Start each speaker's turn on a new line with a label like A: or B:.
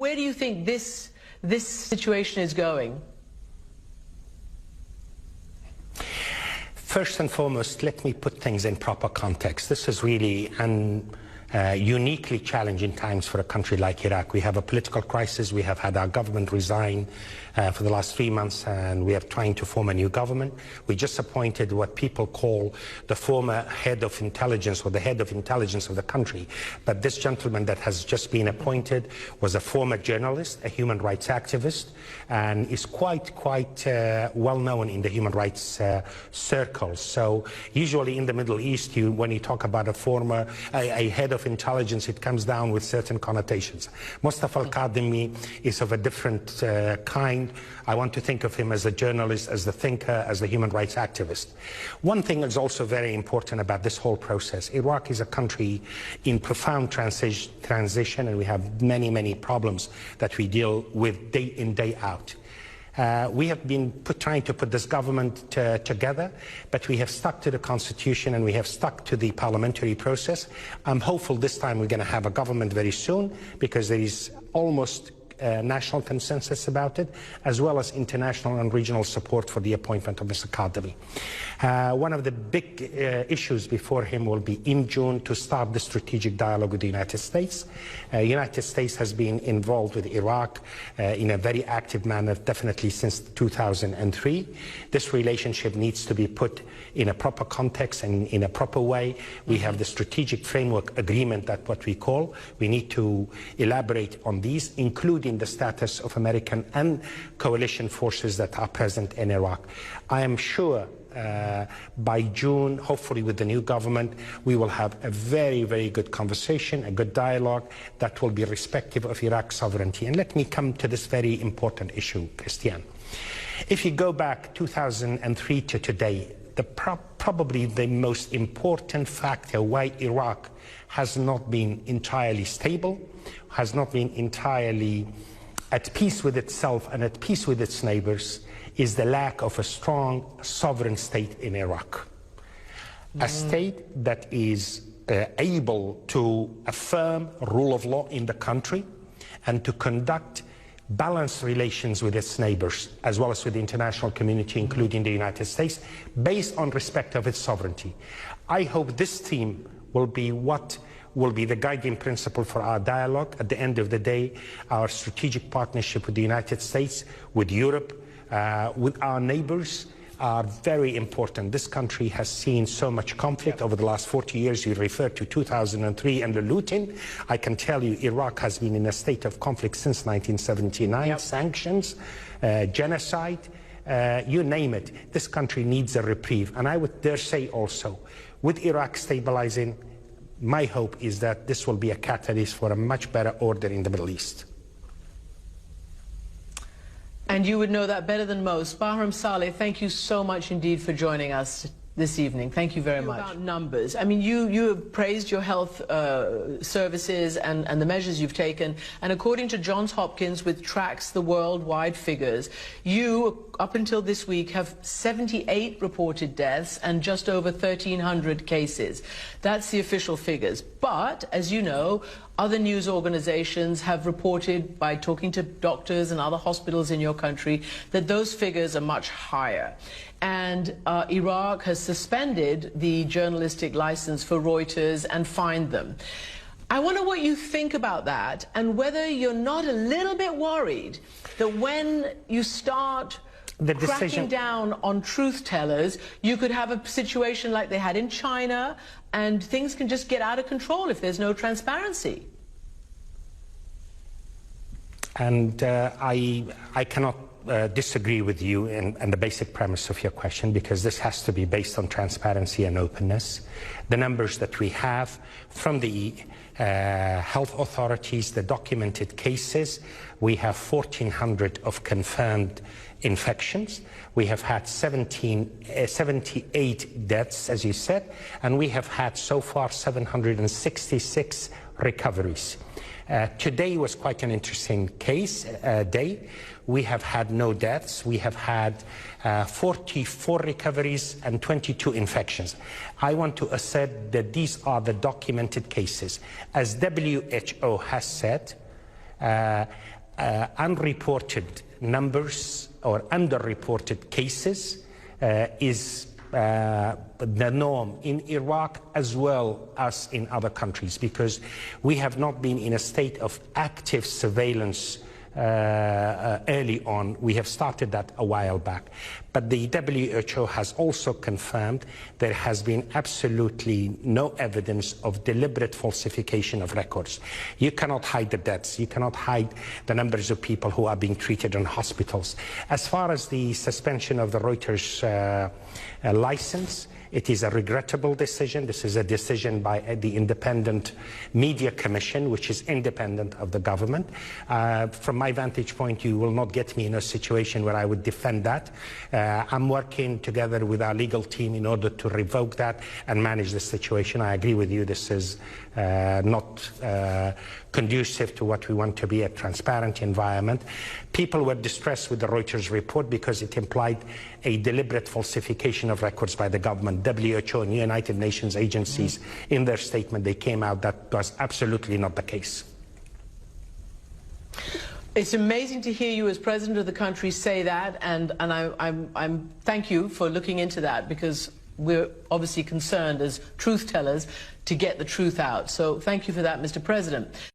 A: Where do you think this situation is going?
B: First and foremost, let me put things in proper context. This is really uniquely challenging times for a country like Iraq. We have a political crisis. We have had our government resign for the last 3 months, and we are trying to form a new government. We just appointed what people call the former head of intelligence, or the head of intelligence of the country. But this gentleman that has just been appointed was a former journalist, a human rights activist, and is quite well known in the human rights circles. So usually in the Middle East, when you talk about a head of intelligence, it comes down with certain connotations. Mustafa al-Kadhimi is of a different kind. I want to think of him as a journalist, as the thinker, as the human rights activist. One thing is also very important about this whole process. Iraq is a country in profound transition, and we have many problems that we deal with day in, day out. We have been trying to put this government together, but we have stuck to the constitution and we have stuck to the parliamentary process. I'm hopeful this time we're going to have a government very soon, because there is almost national consensus about it, as well as international and regional support for the appointment of Mr. Kadhimi. One of the big issues before him will be in June to start the strategic dialogue with the United States. The United States has been involved with Iraq in a very active manner, definitely since 2003. This relationship needs to be put in a proper context and in a proper way. We have the strategic framework agreement, that what we call. We need to elaborate on these, including the status of American and coalition forces that are present in Iraq. I am sure by June, hopefully with the new government, we will have a very good conversation, a good dialogue that will be respectful of Iraq's sovereignty. And let me come to this very important issue, Christian. If you go back 2003 to today, probably the most important factor why Iraq has not been entirely stable, has not been entirely at peace with itself and at peace with its neighbors, is the lack of a strong sovereign state in Iraq. A state that is able to affirm rule of law in the country and to conduct balanced relations with its neighbors, as well as with the international community, including the United States, based on respect of its sovereignty. I hope this theme will be what will be the guiding principle for our dialogue. At the end of the day, our strategic partnership with the United States, with Europe, with our neighbors are very important. This country has seen so much conflict over the last 40 years. You referred to 2003 and the looting. I can tell you Iraq has been in a state of conflict since 1979. Sanctions, genocide, you name it. This country needs a reprieve. And I would dare say also, with Iraq stabilizing, my hope is that this will be a catalyst for a much better order in the Middle East.
A: And you would know that better than most. Barhem Saleh, thank you so much indeed for joining us this evening. Thank you very much. About numbers, I mean, you have praised your health services and the measures you've taken. And according to Johns Hopkins, which tracks the worldwide figures, you, up until this week, have 78 reported deaths and just over 1,300 cases. That's the official figures. But, as you know, other news organizations have reported, by talking to doctors and other hospitals in your country, that those figures are much higher. And Iraq has suspended the journalistic license for Reuters and fined them. I wonder what you think about that, and whether you're not a little bit worried that when you start cracking down on truth tellers, you could have a situation like they had in China, and things can just get out of control if there's no transparency.
B: And I cannot disagree with you and the basic premise of your question, because this has to be based on transparency and openness. The numbers that we have from the health authorities, the documented cases, we have 1,400 of confirmed infections. We have had 78 deaths, as you said, and we have had so far 766 recoveries. Today was quite an interesting day. We have had no deaths. We have had 44 recoveries and 22 infections. I want to assert that these are the documented cases. As WHO has said, unreported numbers or underreported cases is the norm in Iraq as well as in other countries, because we have not been in a state of active surveillance early on. We have started that a while back. But the WHO has also confirmed there has been absolutely no evidence of deliberate falsification of records. You cannot hide the deaths. You cannot hide the numbers of people who are being treated in hospitals. As far as the suspension of the Reuters license, it is a regrettable decision. This is a decision by the Independent Media Commission, which is independent of the government. From my vantage point, you will not get me in a situation where I would defend that. I'm working together with our legal team in order to revoke that and manage the situation. I agree with you, this is not conducive to what we want to be, a transparent environment. People were distressed with the Reuters report because it implied a deliberate falsification of records by the government. WHO and United Nations agencies, in their statement, they came out that was absolutely not the case.
A: It's amazing to hear you as president of the country say that, and I thank you for looking into that, because we're obviously concerned as truth tellers to get the truth out. So thank you for that, Mr. President.